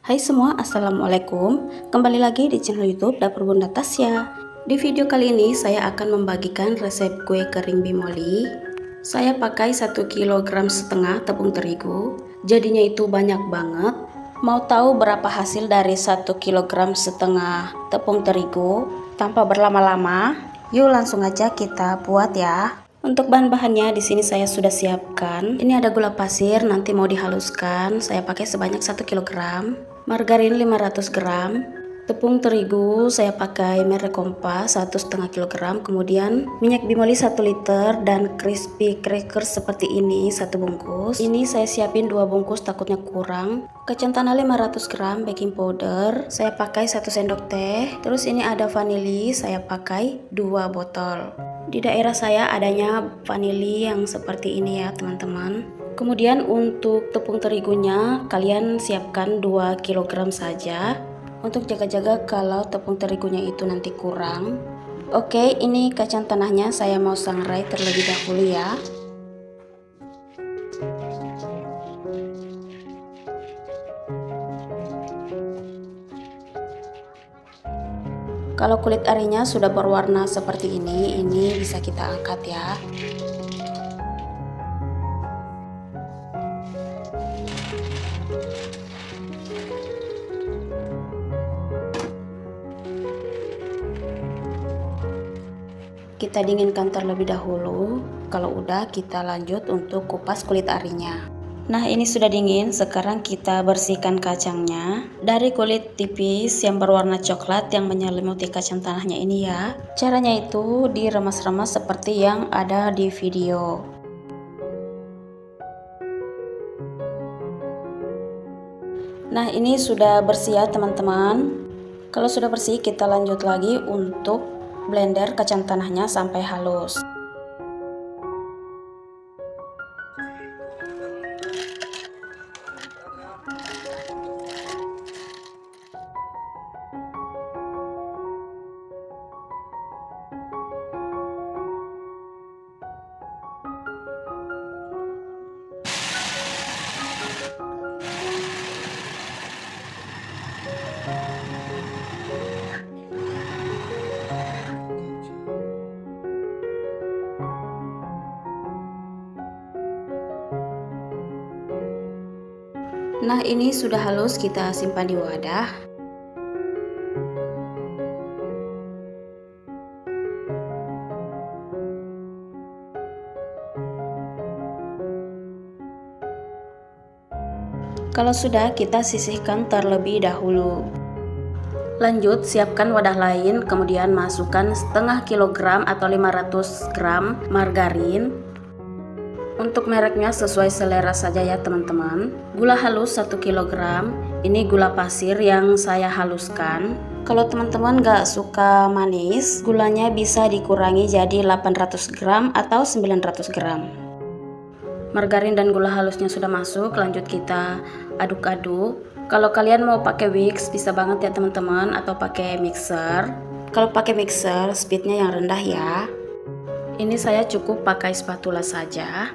Hai semua, assalamualaikum. Kembali lagi di channel YouTube Dapur Bunda Tasya. Di video kali ini saya akan membagikan resep kue kering bimoli. Saya pakai 1,5 kg tepung terigu. Jadinya itu banyak banget. Mau tahu berapa hasil dari 1,5 kg tepung terigu? Tanpa berlama-lama, yuk langsung aja kita buat ya. Untuk bahan-bahannya di sini saya sudah siapkan. Ini ada gula pasir, nanti mau dihaluskan. Saya pakai sebanyak 1 kg. Margarin 500 gram, tepung terigu saya pakai merek Kompas 1,5 kg, kemudian minyak bimoli 1 liter dan crispy cracker seperti ini 1 bungkus. Ini saya siapin 2 bungkus takutnya kurang. Kacang tanah 500 gram, baking powder saya pakai 1 sendok teh. Terus ini ada vanili saya pakai 2 botol. Di daerah saya adanya vanili yang seperti ini ya teman-teman. Kemudian untuk tepung terigunya kalian siapkan 2 kg saja untuk jaga-jaga kalau tepung terigunya itu nanti kurang. Oke, ini kacang tanahnya saya mau sangrai terlebih dahulu ya. Kalau kulit arinya sudah berwarna seperti ini bisa kita angkat ya. Kita dinginkan terlebih dahulu. Kalau udah kita lanjut untuk kupas kulit arinya. Nah ini sudah dingin, sekarang kita bersihkan kacangnya dari kulit tipis yang berwarna coklat yang menyelimuti kacang tanahnya ini ya. Caranya itu diremas-remas seperti yang ada di video. Nah ini sudah bersih ya teman-teman. Kalau sudah bersih kita lanjut lagi untuk blender kacang tanahnya sampai halus. Nah ini sudah halus, kita simpan di wadah. Kalau sudah, kita sisihkan terlebih dahulu. Lanjut siapkan wadah lain, kemudian masukkan setengah kilogram atau 500 gram margarin. Untuk mereknya sesuai selera saja ya teman-teman. Gula halus 1 kg. Ini gula pasir yang saya haluskan. Kalau teman-teman gak suka manis, gulanya bisa dikurangi jadi 800 gram atau 900 gram. Margarin dan gula halusnya sudah masuk, lanjut kita aduk-aduk. Kalau kalian mau pakai whisk bisa banget ya teman-teman, atau pakai mixer. Kalau pakai mixer speednya yang rendah ya. Ini saya cukup pakai spatula saja.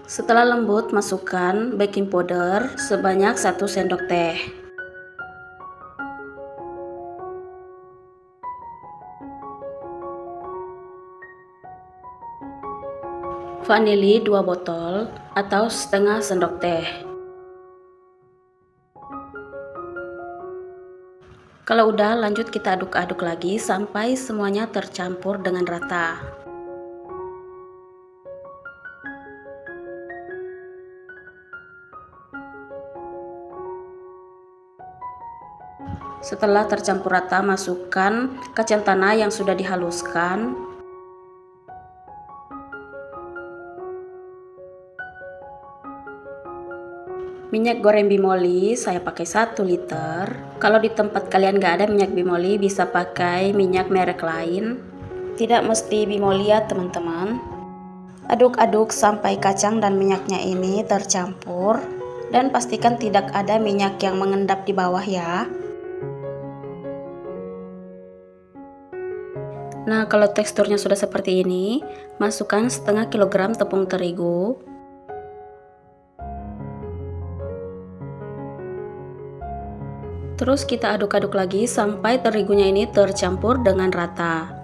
Setelah lembut, masukkan baking powder sebanyak 1 sendok teh. Vanili 2 botol atau setengah sendok teh. Kalau udah, lanjut kita aduk-aduk lagi sampai semuanya tercampur dengan rata. Setelah tercampur rata, masukkan kacang tanah yang sudah dihaluskan. Minyak goreng bimoli saya pakai 1 liter. Kalau di tempat kalian gak ada minyak bimoli, bisa pakai minyak merek lain. Tidak mesti bimoli ya teman-teman. Aduk-aduk sampai kacang dan minyaknya ini tercampur. Dan pastikan tidak ada minyak yang mengendap di bawah ya. Nah, kalau teksturnya sudah seperti ini, masukkan setengah kilogram tepung terigu. Terus kita aduk-aduk lagi sampai terigunya ini tercampur dengan rata.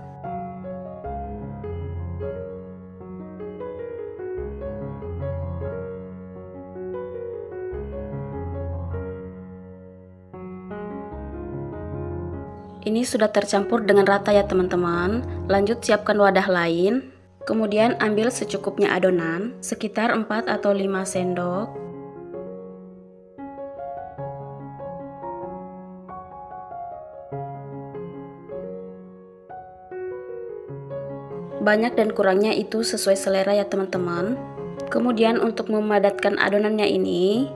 Ini sudah tercampur dengan rata ya teman-teman. Lanjut siapkan wadah lain. Kemudian ambil secukupnya adonan, sekitar 4 atau 5 sendok. Banyak dan kurangnya itu sesuai selera ya teman-teman. Kemudian untuk memadatkan adonannya ini,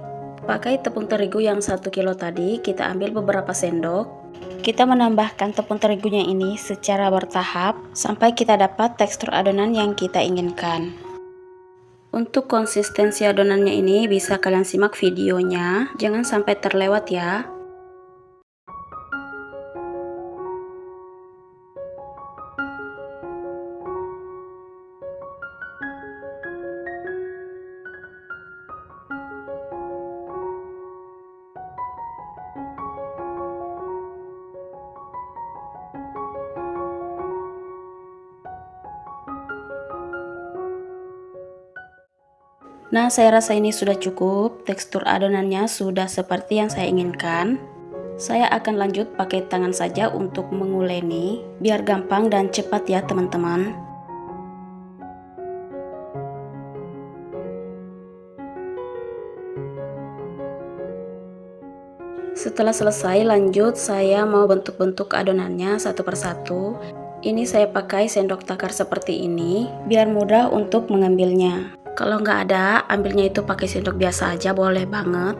pakai tepung terigu yang 1 kilo tadi, kita ambil beberapa sendok. Kita menambahkan tepung terigunya ini secara bertahap sampai kita dapat tekstur adonan yang kita inginkan. Untuk konsistensi adonannya ini bisa kalian simak videonya, jangan sampai terlewat ya. Nah, saya rasa ini sudah cukup. Tekstur adonannya sudah seperti yang saya inginkan. Saya akan lanjut pakai tangan saja untuk menguleni, biar gampang dan cepat ya teman-teman. Setelah selesai, lanjut saya mau bentuk-bentuk adonannya satu persatu. Ini saya pakai sendok takar seperti ini, biar mudah untuk mengambilnya. Kalau nggak ada, ambilnya itu pakai sendok biasa aja, boleh banget.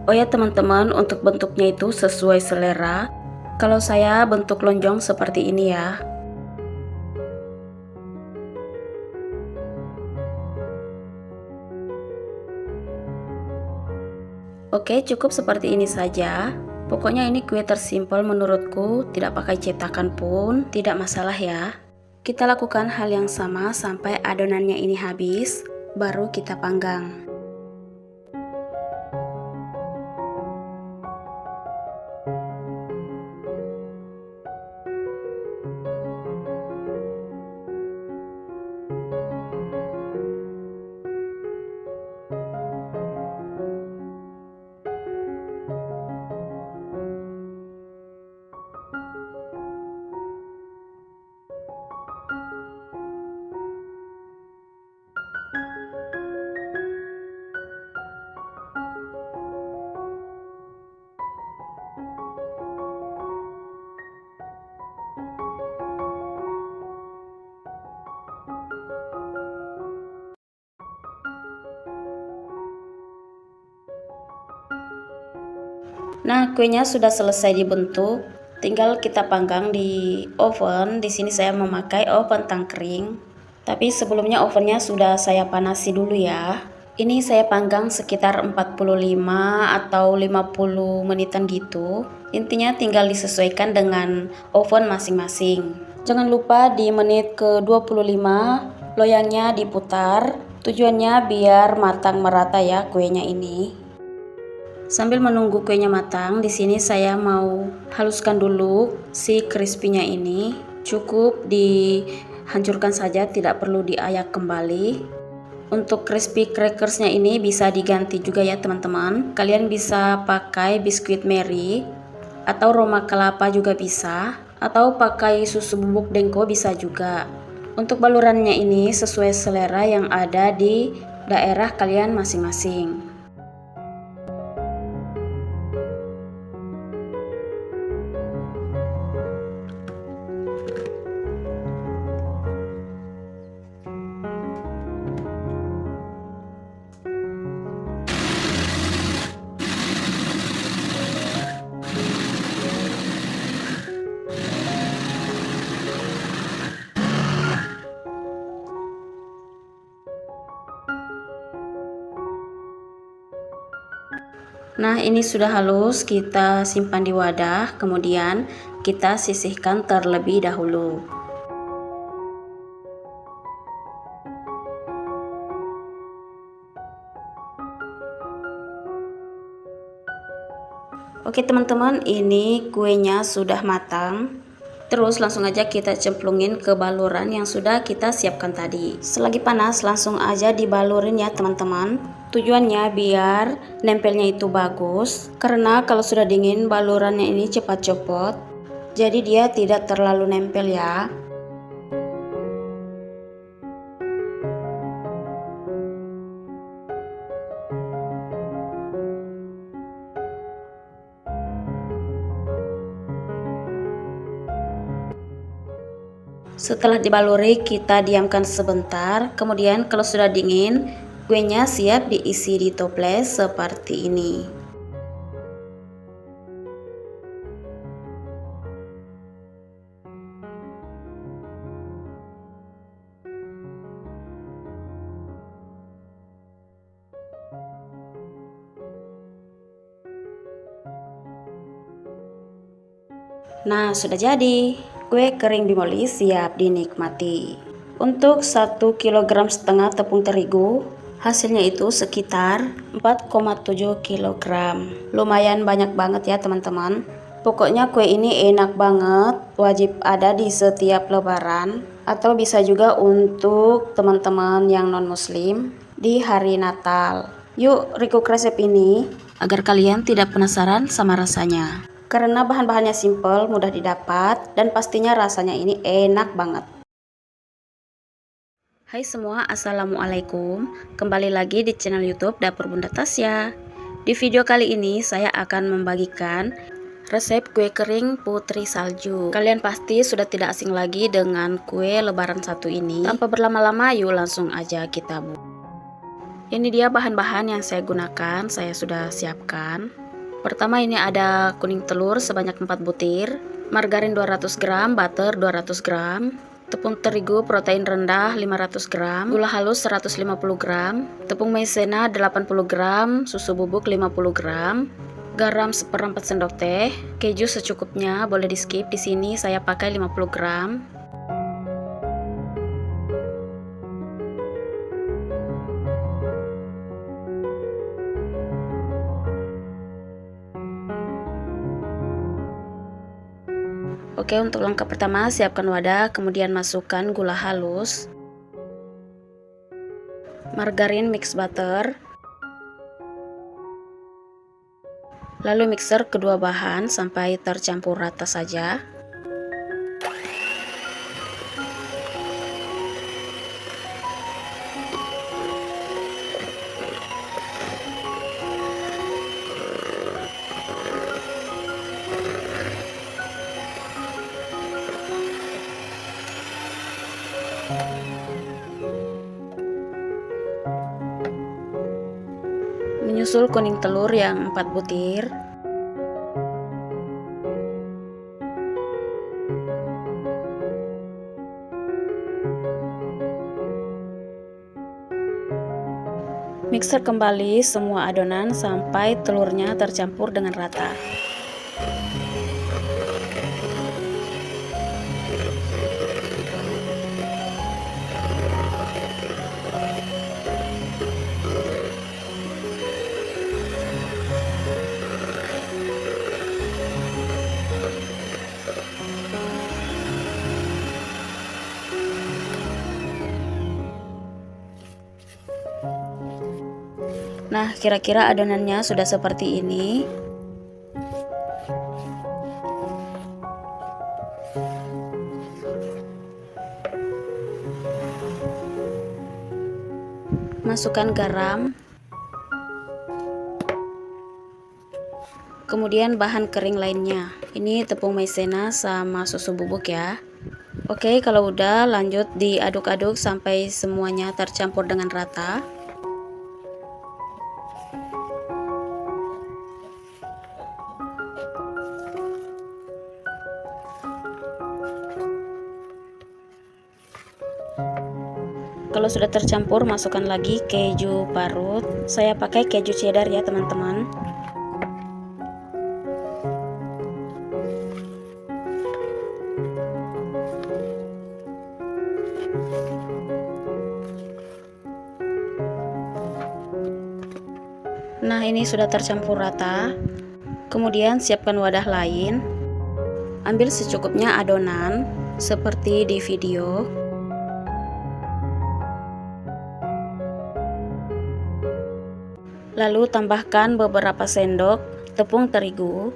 Oh ya teman-teman, untuk bentuknya itu sesuai selera. Kalau saya bentuk lonjong seperti ini ya. Oke, cukup seperti ini saja. Pokoknya ini kue tersimpel menurutku, tidak pakai cetakan pun tidak masalah ya. Kita lakukan hal yang sama sampai adonannya ini habis, baru kita panggang. Nah, kuenya sudah selesai dibentuk, tinggal kita panggang di oven. Di sini saya memakai oven tangkring. Tapi sebelumnya ovennya sudah saya panasi dulu ya. Ini saya panggang sekitar 45 atau 50 menitan gitu. Intinya tinggal disesuaikan dengan oven masing-masing. Jangan lupa di menit ke 25 loyangnya diputar. Tujuannya biar matang merata ya kuenya ini. Sambil menunggu kuenya matang, di sini saya mau haluskan dulu si crispy-nya ini. Cukup dihancurkan saja, tidak perlu diayak kembali. Untuk crispy crackersnya ini bisa diganti juga ya teman-teman. Kalian bisa pakai biskuit Mary atau Roma kelapa juga bisa, atau pakai susu bubuk Denko bisa juga. Untuk balurannya ini sesuai selera yang ada di daerah kalian masing-masing. Nah, ini sudah halus, kita simpan di wadah, kemudian kita sisihkan terlebih dahulu. Oke teman-teman, ini kuenya sudah matang. Terus langsung aja kita cemplungin ke baluran yang sudah kita siapkan tadi. Selagi panas langsung aja dibalurin ya teman-teman. Tujuannya biar nempelnya itu bagus. Karena kalau sudah dingin balurannya ini cepat copot. Jadi dia tidak terlalu nempel ya. Setelah dibaluri, kita diamkan sebentar. Kemudian kalau sudah dingin, kuenya siap diisi di toples seperti ini. Nah, sudah jadi. Kue kering bimoli siap dinikmati. Untuk 1,5 kg tepung terigu, hasilnya itu sekitar 4,7 kg. Lumayan banyak banget ya teman-teman. Pokoknya kue ini enak banget, wajib ada di setiap lebaran. Atau bisa juga untuk teman-teman yang non-muslim di hari Natal. Yuk recook resep ini agar kalian tidak penasaran sama rasanya. Karena bahan-bahannya simple, mudah didapat, dan pastinya rasanya ini enak banget. Hai semua, assalamualaikum. Kembali lagi di channel YouTube Dapur Bunda Tasya. Di video kali ini saya akan membagikan resep kue kering putri salju. Kalian pasti sudah tidak asing lagi dengan kue lebaran satu ini. Tanpa berlama-lama, yuk langsung aja kita buat. Ini dia bahan-bahan yang saya gunakan, saya sudah siapkan. Pertama ini ada kuning telur sebanyak 4 butir, margarin 200 gram, butter 200 gram, tepung terigu protein rendah 500 gram, gula halus 150 gram, tepung maizena 80 gram, susu bubuk 50 gram, garam 1/4 sendok teh, keju secukupnya, boleh di skip, di sini saya pakai 50 gram. Oke, untuk langkah pertama siapkan wadah, kemudian masukkan gula halus, margarin mix butter, lalu mixer kedua bahan sampai tercampur rata saja. Menyusul kuning telur yang 4 butir, mixer kembali semua adonan sampai telurnya tercampur dengan rata. Nah, kira-kira adonannya sudah seperti ini. Masukkan garam. Kemudian bahan kering lainnya. Ini tepung maizena sama susu bubuk ya. Oke, kalau udah lanjut diaduk-aduk sampai semuanya tercampur dengan rata. Kalau sudah tercampur, masukkan lagi keju parut. Saya pakai keju cheddar ya teman-teman. Nah, ini sudah tercampur rata. Kemudian siapkan wadah lain. Ambil secukupnya adonan seperti di video. Lalu tambahkan beberapa sendok tepung terigu.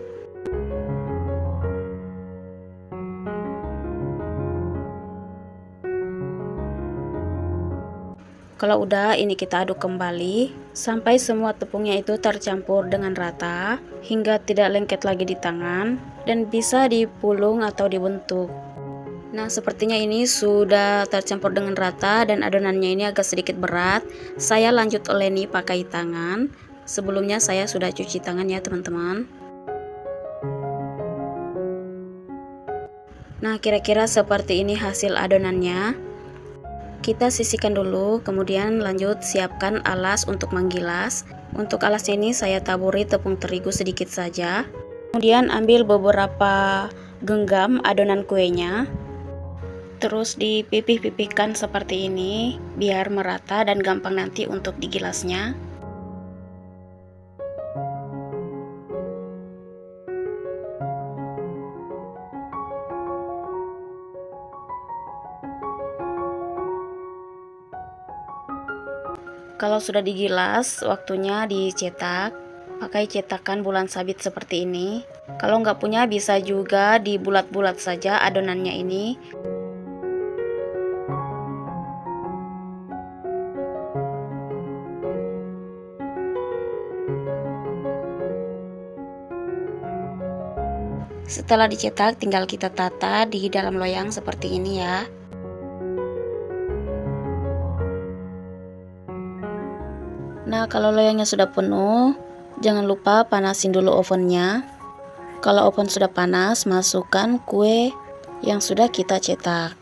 Kalau udah, ini kita aduk kembali sampai semua tepungnya itu tercampur dengan rata hingga tidak lengket lagi di tangan dan bisa dipulung atau dibentuk. Nah, sepertinya ini sudah tercampur dengan rata dan adonannya ini agak sedikit berat. Saya lanjut oleni pakai tangan. Sebelumnya saya sudah cuci tangan ya teman-teman. Nah, kira-kira seperti ini hasil adonannya. Kita sisihkan dulu, kemudian lanjut siapkan alas untuk menggilas. Untuk alasnya ini saya taburi tepung terigu sedikit saja. Kemudian ambil beberapa genggam adonan kuenya. Terus dipipih-pipihkan seperti ini biar merata dan gampang nanti untuk digilasnya. Kalau sudah digilas, waktunya dicetak. Pakai cetakan bulan sabit seperti ini. Kalau nggak punya, bisa juga dibulat-bulat saja adonannya ini. Setelah dicetak, tinggal kita tata di dalam loyang seperti ini ya. Nah, kalau loyangnya sudah penuh, jangan lupa panasin dulu ovennya. Kalau oven sudah panas, masukkan kue yang sudah kita cetak.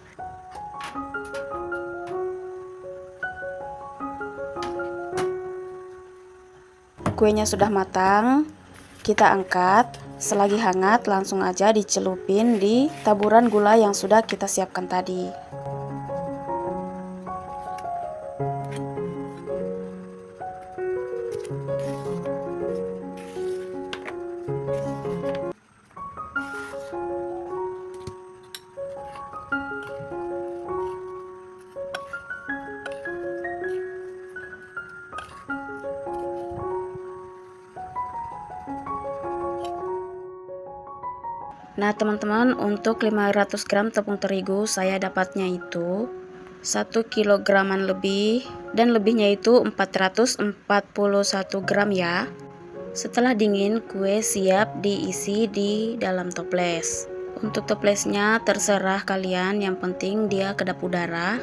Kuenya sudah matang, kita angkat. Selagi hangat, langsung aja dicelupin di taburan gula yang sudah kita siapkan tadi. Nah teman-teman, untuk 500 gram tepung terigu saya dapatnya itu 1 kilograman lebih, dan lebihnya itu 441 gram ya. Setelah dingin, kue siap diisi di dalam toples. Untuk toplesnya terserah kalian, yang penting dia kedap udara.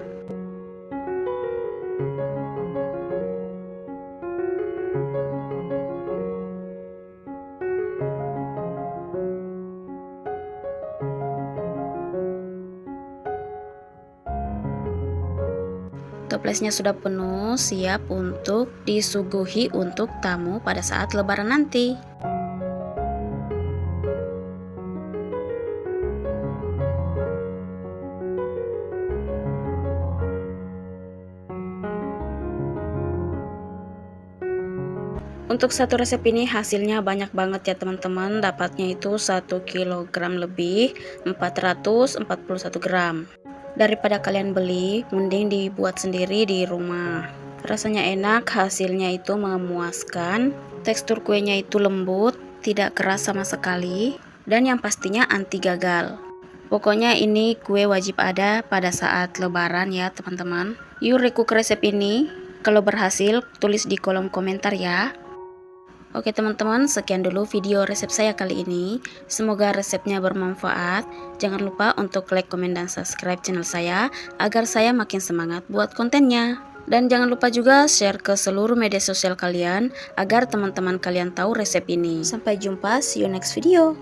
Toplesnya sudah penuh, siap untuk disuguhi untuk tamu pada saat lebaran nanti. Untuk satu resep ini hasilnya banyak banget ya teman-teman. Dapatnya itu 1 kilogram lebih, 441 gram. Daripada kalian beli, mending dibuat sendiri di rumah. Rasanya enak, hasilnya itu memuaskan. Tekstur kuenya itu lembut, tidak keras sama sekali, dan yang pastinya anti gagal. Pokoknya ini kue wajib ada pada saat lebaran ya teman-teman. Yuk recook resep ini. Kalau berhasil, tulis di kolom komentar ya. Oke teman-teman, sekian dulu video resep saya kali ini. Semoga resepnya bermanfaat. Jangan lupa untuk like, komen, dan subscribe channel saya agar saya makin semangat buat kontennya. Dan jangan lupa juga share ke seluruh media sosial kalian agar teman-teman kalian tahu resep ini. Sampai jumpa, see you next video.